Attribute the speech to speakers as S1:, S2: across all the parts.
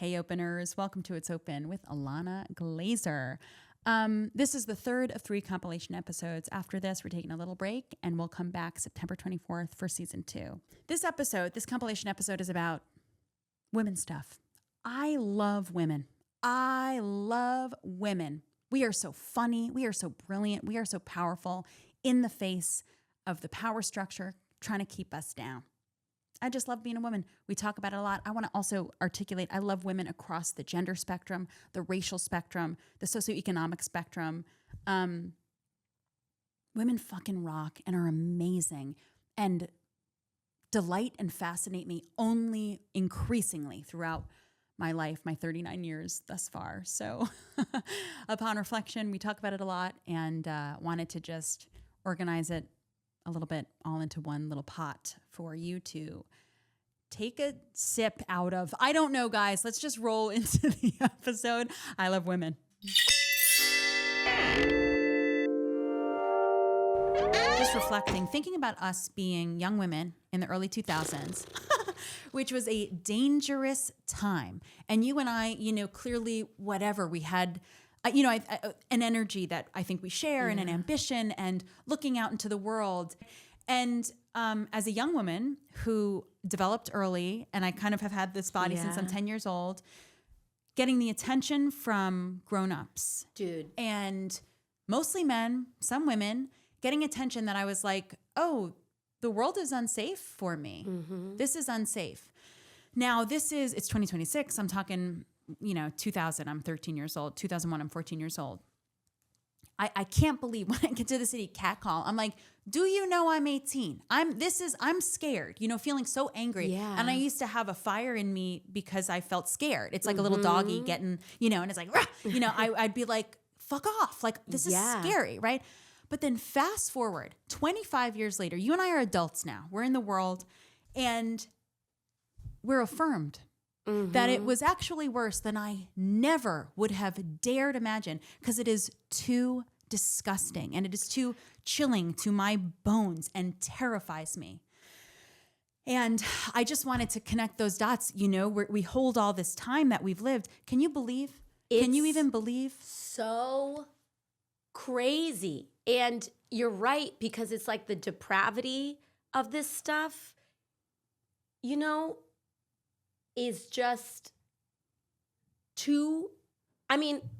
S1: Hey openers, welcome to It's Open with Ilana Glazer. This is the third of 3 compilation episodes. After this, we're taking a little break and we'll come back September 24th for season 2. This compilation episode is about women stuff. I love women. I love women. We are so funny. We are so brilliant. We are so powerful in the face of the power structure trying to keep us down. I just love being a woman. We talk about it a lot. I want to also articulate, I love women across the gender spectrum, the racial spectrum, the socioeconomic spectrum. Women fucking rock and are amazing and delight and fascinate me only increasingly throughout my life, my 39 years thus far. So upon reflection, we talk about it a lot and wanted to just organize it a little bit all into one little pot for you to take a sip out of. I don't know, guys. Let's just roll into the episode. I love women. Just reflecting, thinking about us being young women in the early 2000s, which was a dangerous time. And you and I, clearly whatever we had, an energy that I think we share and an ambition and looking out into the world. And as a young woman who developed early, and I kind of have had this body since I'm 10 years old, getting the attention from grown-ups.
S2: Dude.
S1: And mostly men, some women, getting attention that I was like, oh, the world is unsafe for me. Mm-hmm. This is unsafe. Now it's 2026. I'm talking 2000, I'm 13 years old. 2001, I'm 14 years old. I can't believe when I get to the city catcall, I'm like, do you know I'm 18? I'm scared, feeling so angry.
S2: Yeah.
S1: And I used to have a fire in me because I felt scared. It's like a little doggy getting, and it's like, rah, I'd be like, fuck off. Like, this is scary, right? But then fast forward 25 years later, you and I are adults now. We're in the world and we're affirmed. Mm-hmm. That it was actually worse than I never would have dared imagine because it is too disgusting and it is too chilling to my bones and terrifies me. And I just wanted to connect those dots, we hold all this time that we've lived. Can you believe? Can you even believe?
S2: So crazy. And you're right, because it's like the depravity of this stuff, is just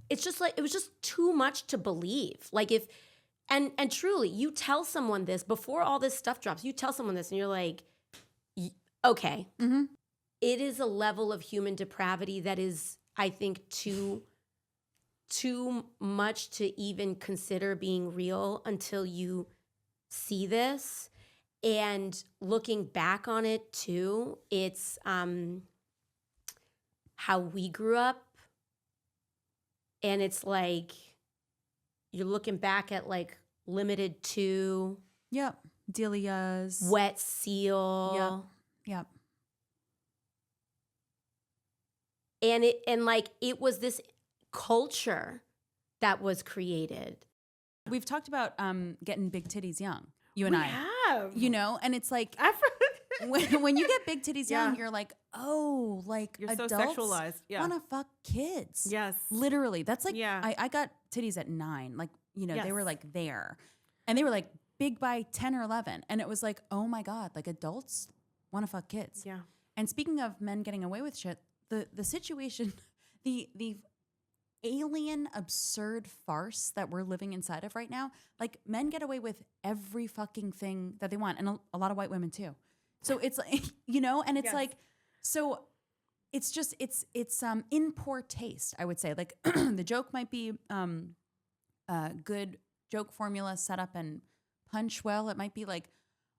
S2: it's just like, it was just too much to believe. Like and truly, you tell someone this before all this stuff drops, you tell someone this and you're like, okay. Mm-hmm. It is a level of human depravity that is, I think, too much to even consider being real until you see this. And looking back on it too, it's how we grew up. And it's like, you're looking back at like Limited 2.
S1: Yep. Delia's.
S2: Wet Seal.
S1: Yep.
S2: And it was this culture that was created.
S1: We've talked about getting big titties young. You and I
S2: have.
S1: And it's like when you get big titties young, you're like, oh, like
S3: you're
S1: adults
S3: so sexualized. Yeah.
S1: Want to fuck kids.
S3: Yes.
S1: Literally. That's like, I got titties at 9. Like, they were like there. And they were like big by 10 or 11. And it was like, oh my God, like adults want to fuck kids.
S3: Yeah.
S1: And speaking of men getting away with shit, the situation, the alien, absurd farce that we're living inside of right now, like men get away with every fucking thing that they want. And a lot of white women too. So it's like, and it's like, so it's just, it's in poor taste, I would say. Like the joke might be a good joke formula set up and punch well. It might be like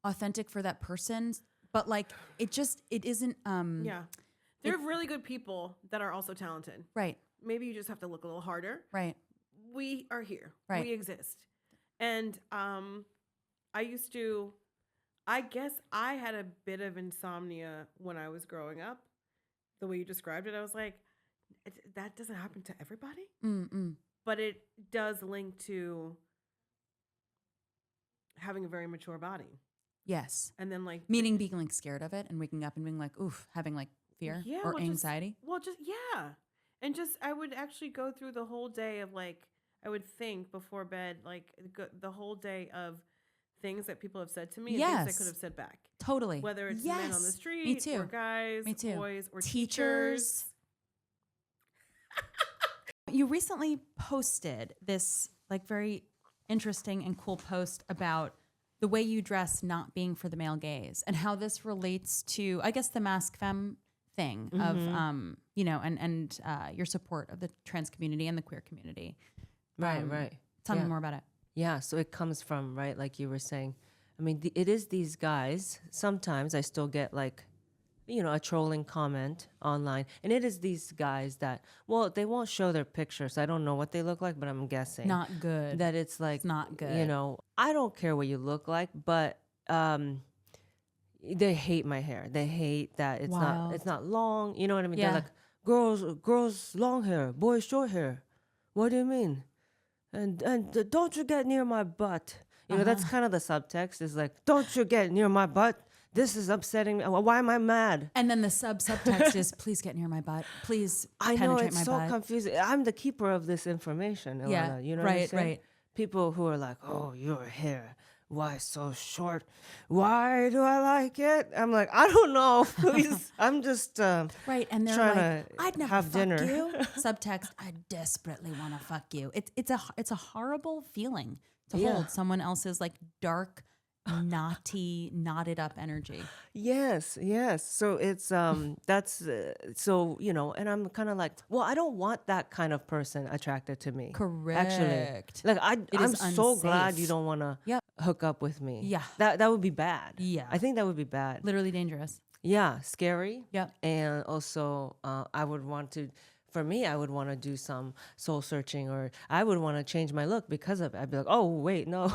S1: authentic for that person, but like, it isn't.
S3: There are really good people that are also talented.
S1: Right.
S3: Maybe you just have to look a little harder.
S1: Right.
S3: We are here.
S1: Right.
S3: We exist. And I guess I had a bit of insomnia when I was growing up. The way you described it, I was like, that doesn't happen to everybody.
S1: Mm-mm.
S3: But it does link to having a very mature body.
S1: Yes.
S3: And then like...
S1: Meaning being like scared of it and waking up and being like, oof, having like fear
S3: Yeah,
S1: or
S3: well,
S1: anxiety?
S3: And just I would actually go through the whole day of like I would think before bed like the whole day of things that people have said to me and things I could
S1: Yes,
S3: have said back.
S1: totally.
S3: Whether it's men on the
S1: Yes,
S3: street
S1: me too.
S3: or guys,
S1: Me too.
S3: boys or
S1: Teachers.
S3: teachers.
S1: You recently posted this like very interesting and cool post about the way you dress not being for the male gaze and how this relates to, I guess, the masc femme thing of, you know, and your support of the trans community and the queer community.
S4: Right.
S1: Tell me more about it.
S4: Yeah, so it comes from, right, like you were saying. I mean, it is these guys. Sometimes I still get like, you know, a trolling comment online. And it is these guys that, well, they won't show their pictures. I don't know what they look like, but I'm guessing.
S1: Not good.
S4: That it's like,
S1: It's not good.
S4: You know, I don't care what you look like, but they hate my hair. They hate that it's not long. You know what I mean?
S1: Yeah.
S4: They're like, girls long hair, boys short hair. What do you mean? And don't you get near my butt. You know, that's kind of the subtext is like, don't you get near my butt. This is upsetting me. Why am I mad?
S1: And then the subtext is, please get near my butt. Please
S4: I
S1: penetrate
S4: know, it's
S1: my
S4: so
S1: butt.
S4: confusing. I'm the keeper of this information, Ilana.
S1: Yeah,
S4: You know what I'm
S1: right,
S4: saying?
S1: right.
S4: People who are like, oh, your hair, why so short? Why do I like it? I'm like, I don't know. Please, I'm just
S1: Right, and they're
S4: trying
S1: like,
S4: to
S1: I'd never
S4: have
S1: fuck
S4: dinner.
S1: you. Subtext, I desperately want to fuck you. It's a horrible feeling to
S4: Yeah.
S1: hold someone else's like dark, knotty, knotted up energy.
S4: Yes. So it's that's so, you know, and I'm kind of like, well, I don't want that kind of person attracted to me.
S1: Correct.
S4: Actually, like I'm
S1: is
S4: so glad
S1: unsafe.
S4: you don't want to
S1: Yep.
S4: hook up with me.
S1: Yeah.
S4: That would be bad.
S1: Yeah.
S4: I think that would be bad.
S1: Literally dangerous.
S4: Yeah, scary.
S1: Yep.
S4: And also, I would want to. For me, I would want to do some soul searching, or I would want to change my look because of it. I'd be like, oh, wait, no,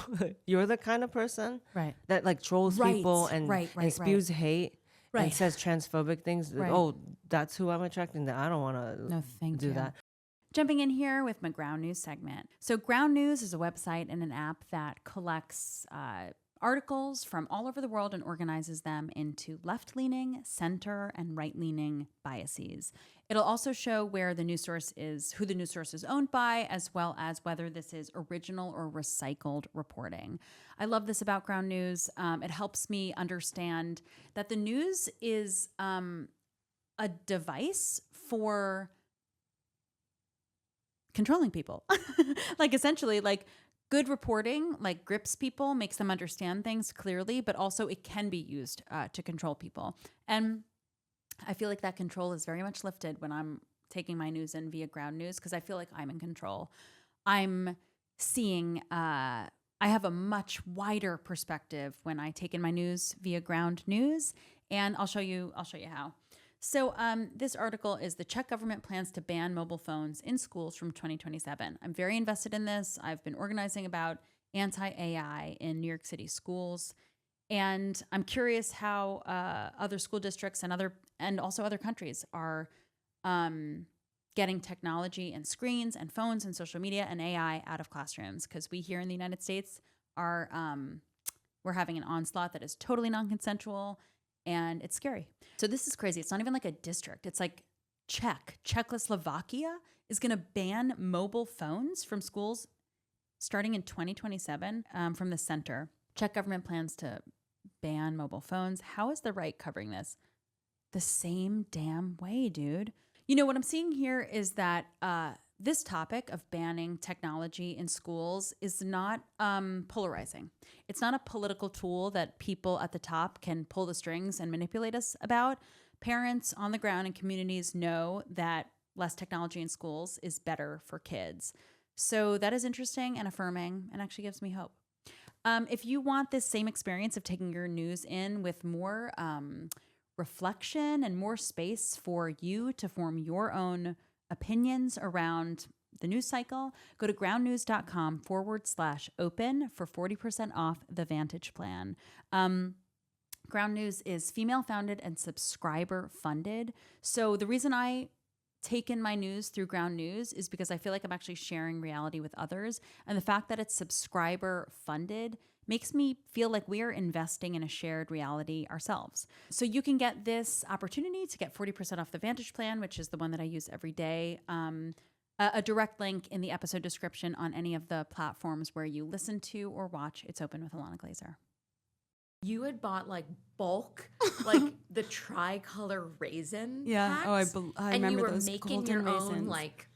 S4: you're the kind of person
S1: Right.
S4: that like trolls
S1: Right,
S4: people and
S1: right,
S4: spews hate
S1: Right.
S4: and says transphobic things.
S1: Right.
S4: Oh, that's who I'm attracting. That I don't want to
S1: No, thank
S4: do
S1: you.
S4: that.
S1: Jumping in here with my Ground News segment. So Ground News is a website and an app that collects articles from all over the world and organizes them into left-leaning, center, and right-leaning biases. It'll also show where the news source is, who the news source is owned by, as well as whether this is original or recycled reporting. I love this about Ground News. It helps me understand that the news is a device for controlling people. Like essentially, like good reporting, like grips people, makes them understand things clearly, but also it can be used to control people. And I feel like that control is very much lifted when I'm taking my news in via Ground News because I feel like I'm in control. I'm seeing, I have a much wider perspective when I take in my news via Ground News, and I'll show you how. So this article is the Czech government plans to ban mobile phones in schools from 2027. I'm very invested in this. I've been organizing about anti-AI in New York City schools. And I'm curious how other school districts and also other countries are getting technology and screens and phones and social media and AI out of classrooms. Because we here in the United States are we're having an onslaught that is totally non-consensual. And it's scary. So this is crazy. It's not even like a district. It's like Czechoslovakia is going to ban mobile phones from schools starting in 2027 from the center. Czech government plans to ban mobile phones. How is the right covering this? The same damn way, dude. You know, what I'm seeing here is that this topic of banning technology in schools is not polarizing. It's not a political tool that people at the top can pull the strings and manipulate us about. Parents on the ground and communities know that less technology in schools is better for kids. So that is interesting and affirming and actually gives me hope. If you want this same experience of taking your news in with more reflection and more space for you to form your own opinions around the news cycle, go to groundnews.com/open for 40% off the Vantage plan. Ground News is female founded and subscriber funded. So the reason I take in my news through Ground News is because I feel like I'm actually sharing reality with others. And the fact that it's subscriber funded makes me feel like we're investing in a shared reality ourselves. So you can get this opportunity to get 40% off the Vantage plan, which is the one that I use every day. A direct link in the episode description on any of the platforms where you listen to or watch It's Open with Ilana Glazer.
S5: You had bought like bulk, like the tricolor raisin packs.
S1: I
S5: and
S1: remember
S5: you were
S1: those
S5: making
S1: golden
S5: your own
S1: raisins.
S5: like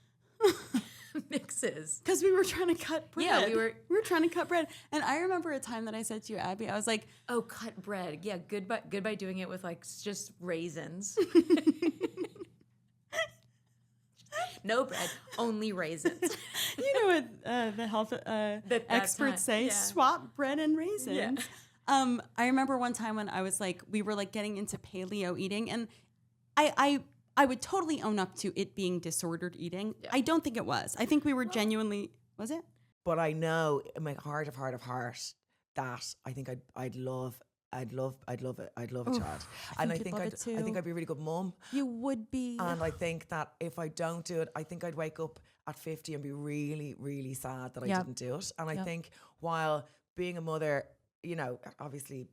S5: mixes.
S1: Because we were trying to cut bread.
S5: Yeah, we were
S1: trying to cut bread. And I remember a time that I said to you, Abby, I was like,
S5: oh, cut bread. Yeah, good by doing it with like just raisins. No bread, only raisins.
S1: you know what the health experts say, swap bread and raisins. Yeah. I remember one time when I was like, we were like getting into paleo eating, and I would totally own up to it being disordered eating. Yeah. I don't think it was. I think we were genuinely, was it?
S6: But I know in my heart of heart that I think I'd love a child. And I think I'd be a really good mum.
S1: You would be.
S6: And I think that if I don't do it, I think I'd wake up at 50 and be really, really sad that I didn't do it. And I think while being a mother, you know, obviously,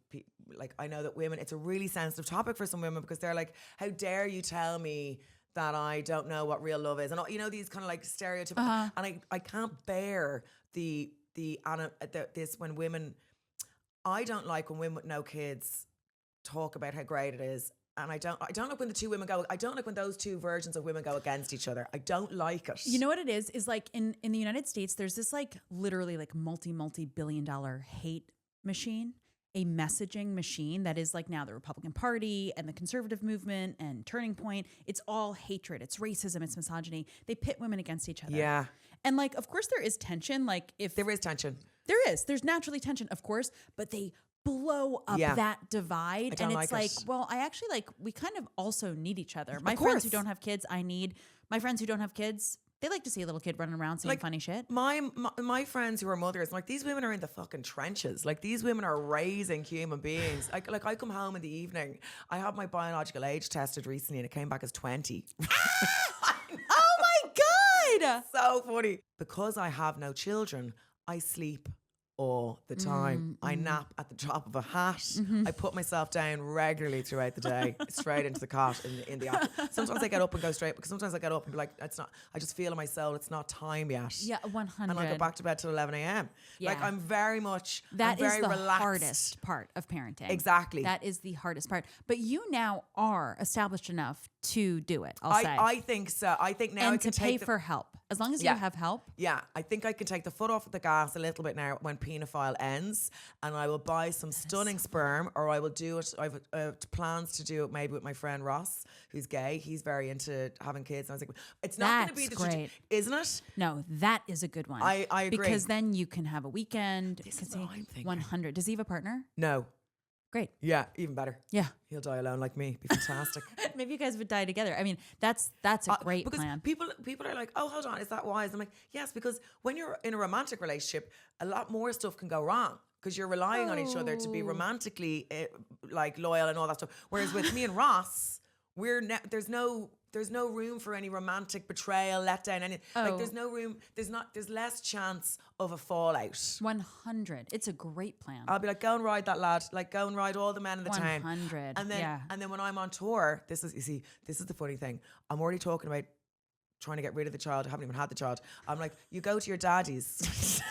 S6: like, I know that women, it's a really sensitive topic for some women because they're like, how dare you tell me that I don't know what real love is? And, you know, these kind of like stereotypical, and I can't bear this when women, I don't like when women with no kids talk about how great it is. And I don't like when the two women go, I don't like when those two versions of women go against each other. I don't like it.
S1: You know what it is like in the United States, there's this like literally like multi-billion-dollar hate machine, a messaging machine that is like now the Republican Party and the conservative movement and Turning Point. It's all hatred. It's racism. It's misogyny. They pit women against each other.
S6: Yeah.
S1: And like, of course there is tension. Like if
S6: there is tension,
S1: there's naturally tension, of course, but they blow up that divide. And it's like, well, I actually like, we kind of also need each other. My friends who don't have kids, my friends who don't have kids, they like to see a little kid running around saying funny shit.
S6: My friends who are mothers, like, these women are in the fucking trenches. Like, these women are raising human beings. Like I come home in the evening. I had my biological age tested recently and it came back as 20.
S1: Oh my God.
S6: So funny. Because I have no children, I sleep all the time. I nap at the drop of a hat. I put myself down regularly throughout the day, straight into the cot in the afternoon. Sometimes I get up and go straight, because sometimes I get up and be like, it's not, I just feel in my soul, it's not time yet.
S1: Yeah, 100.
S6: And I go back to bed till 11 a.m.
S1: Yeah.
S6: Like, I'm very
S1: the
S6: relaxed.
S1: hardest part of parenting.
S6: Exactly.
S1: That is the hardest part. But you now are established enough to do it, I'll say.
S6: I think so. I think now
S1: and
S6: I can
S1: to pay for help. As long as you have help.
S6: Yeah, I think I can take the foot off of the gas a little bit now when Penophile ends, and I will buy some stunning sperm, or I will do it. I have plans to do it maybe with my friend Ross, who's gay. He's very into having kids. And I was like, it's not going to be the
S1: great,
S6: isn't it?
S1: No, that is a good one.
S6: I agree.
S1: Because then you can have a weekend.
S6: This is what I'm thinking.
S1: 100. Does he have a partner?
S6: No.
S1: Great.
S6: Yeah, even better.
S1: Yeah.
S6: He'll die alone like me. Be fantastic.
S1: Maybe you guys would die together. I mean, that's a great plan.
S6: People are like, oh, hold on, is that wise? I'm like, yes, because when you're in a romantic relationship, a lot more stuff can go wrong because you're relying on each other to be romantically like loyal and all that stuff. Whereas with me and Ross, there's no room for any romantic betrayal, letdown, any like there's no room. There's less chance of a fallout.
S1: 100. It's a great plan.
S6: I'll be like, go and ride that lad. Like, go and ride all the men in the
S1: 100.
S6: town. 100. And then when I'm on tour, this is the funny thing. I'm already talking about trying to get rid of the child. I haven't even had the child. I'm like, you go to your daddy's.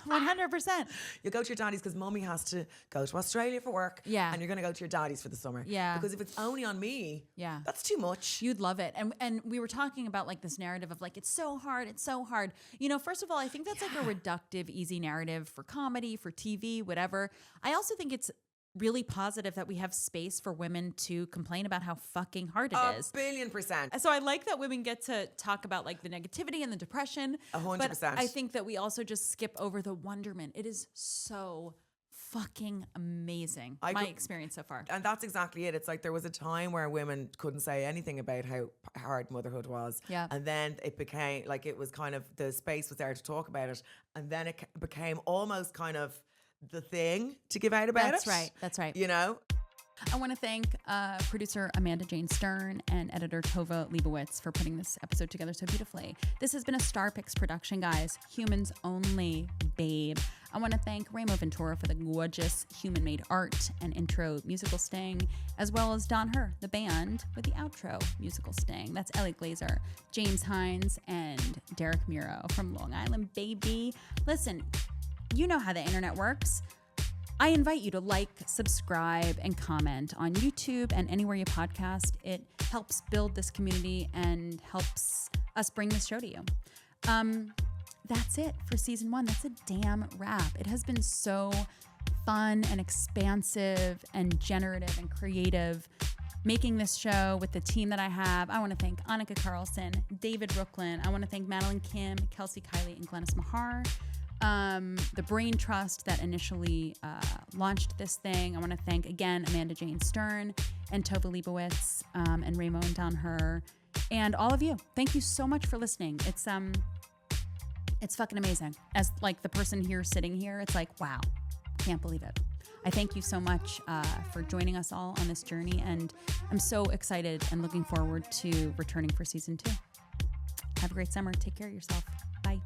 S1: 100%.
S6: You go to your daddy's because mummy has to go to Australia for work.
S1: Yeah.
S6: And you're going to go to your daddy's for the summer.
S1: Yeah.
S6: Because if it's only on me, that's too much.
S1: You'd love it. And we were talking about like this narrative of like, it's so hard. It's so hard. You know, first of all, I think that's like a reductive, easy narrative for comedy, for TV, whatever. I also think it's really positive that we have space for women to complain about how fucking hard it is.
S6: 1,000,000,000%.
S1: So I like that women get to talk about like the negativity and the depression.
S6: 100%.
S1: But I think that we also just skip over the wonderment. It is so fucking amazing. My experience so far.
S6: And that's exactly it. It's like there was a time where women couldn't say anything about how hard motherhood was.
S1: Yeah.
S6: And then it became like, it was kind of, the space was there to talk about it. And then it became almost kind of the thing to give out about it.
S1: That's right.
S6: You know?
S1: I want to thank producer Amanda Jane Stern and editor Tovah Leibowitz for putting this episode together so beautifully. This has been a Star Picks production, guys. Humans only, babe. I want to thank Raymo Ventura for the gorgeous human-made art and intro musical sting, as well as Don Her, the band, with the outro musical sting. That's Alexandria Glazer, James Hines, and Derek Muro from Long Island, baby. Listen, you know how the internet works. I invite you to like, subscribe, and comment on YouTube and anywhere you podcast. It helps build this community and helps us bring this show to you. That's it for season 1. That's a damn wrap. It has been so fun and expansive and generative and creative making this show with the team that I have. I want to thank Annika Carlson, David Rooklin. I want to thank Madeline Kim, Kelsie, Kiley, and Glennis Meagher. The brain trust that initially launched this thing. I want to thank again Amanda Jane Stern and Tovah Leibowitz and Raymo and Don Her and all of you. Thank you so much for listening. It's fucking amazing. As like the person here sitting here, it's like, wow, can't believe it. I thank you so much for joining us all on this journey, and I'm so excited and looking forward to returning for season 2. Have a great summer. Take care of yourself. Bye.